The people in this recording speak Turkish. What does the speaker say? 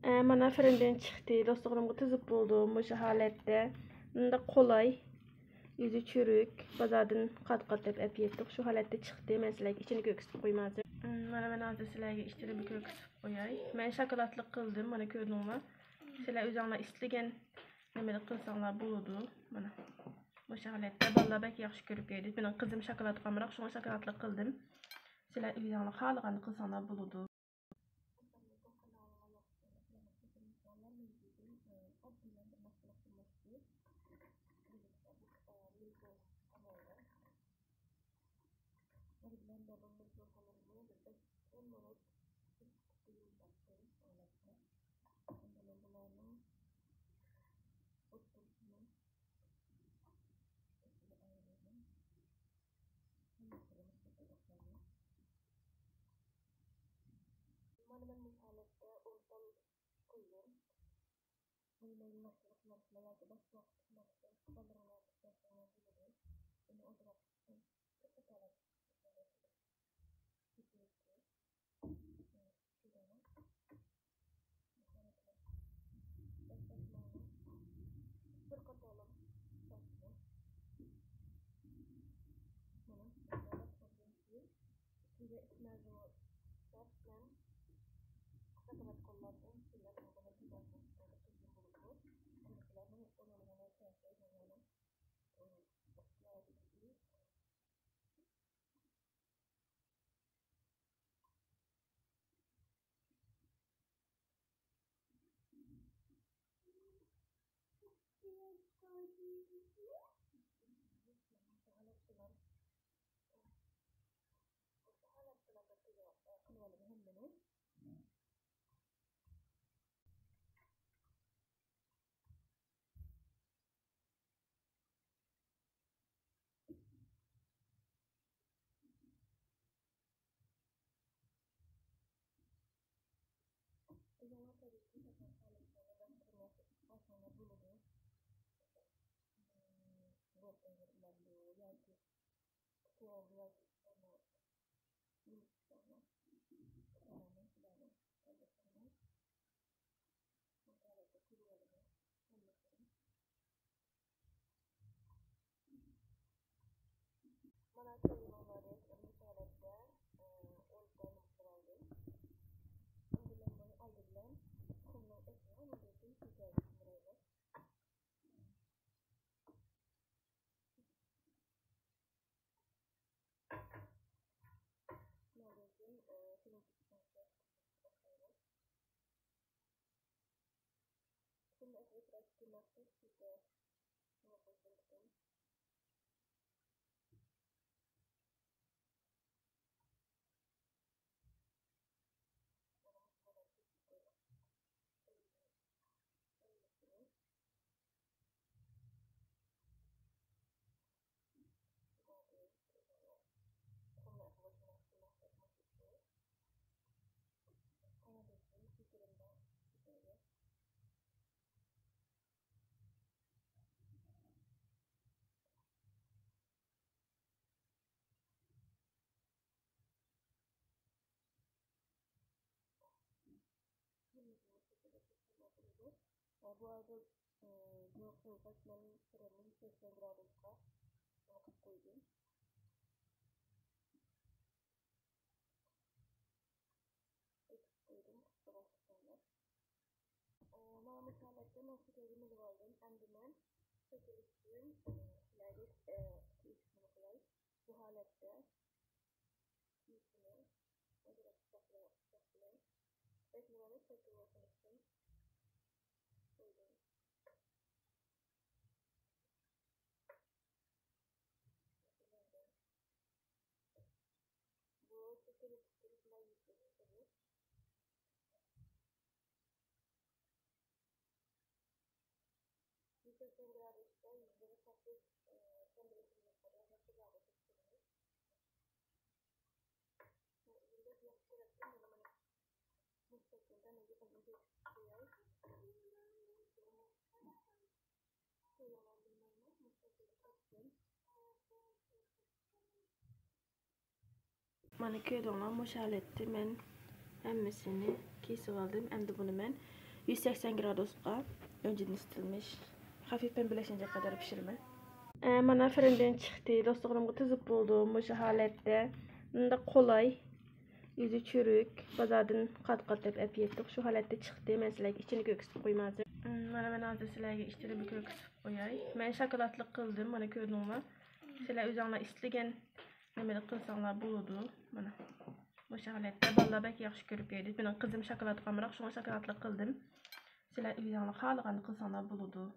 Mana fırından çıktı. Dostlarımı tızıp buldum bu halette. Bunda kolay. Yüzü çürük. Bazardan kat ep yettik. Şu halette çıktı. Mesela içini göksüp koymazdı. Mana ben azı sizlerge içleri bir göksüp koyay. Ben şokolatlı kıldım. Mana gördüğünüz. Sizler üzerine istigen nemeli kılsanlar buludu. Mana bu halette. Vallahi belki yaxşı görüp yedik. Benim kızım şokolat kamırak. Şuna şokolatlı kıldım. Sizler üzerine halıqanı kılsanlar buludu. Bu arada bu fırının fırının 80 gradus'ta yakıp koydum. Mahmut Ahmet'ten nasıl gözümü aldım. Endimen çekilişim ileride ismini kolay. Bu halette ismini o da saklı. 5 numaralı çekilişim koydum. Bu çekilişimler yüklemiştir. Yüksek gradus'ta yüzleri hafif temizlenmek kadar nasıl gradus'ta yüzde yaklaşık o zaman bu şekilde ne gibi bir şey Mana köydüğüm boşaletdi. Men hemmesini kesip aldım. Endi bunu men 180 gradusga önceden ısıtılmış. Hafiften birleşince kadar pişirme. Mana fırından çıktı. Dostlarımga tızıp buldum şu halette. Bunda kolay. Yüzü çürük. Bazardan kat dep ep yettik. Şu halette çıktı. Mesela içini göksüp koymazdım. Mana ben hazır sizlerge içini bir göksüp koyay. Ben şokolatlı kıldım. Mana gördüğünüz sizler üzerine istigen nemeli kılsanlar buludu. Mana bu şokolatda vallahi bek yaxşı görüp yedi. Benim kızım şokolat kamırak şuna şokolatlı kıldım. Sizler üzerine xalığını kılsanlar buludu.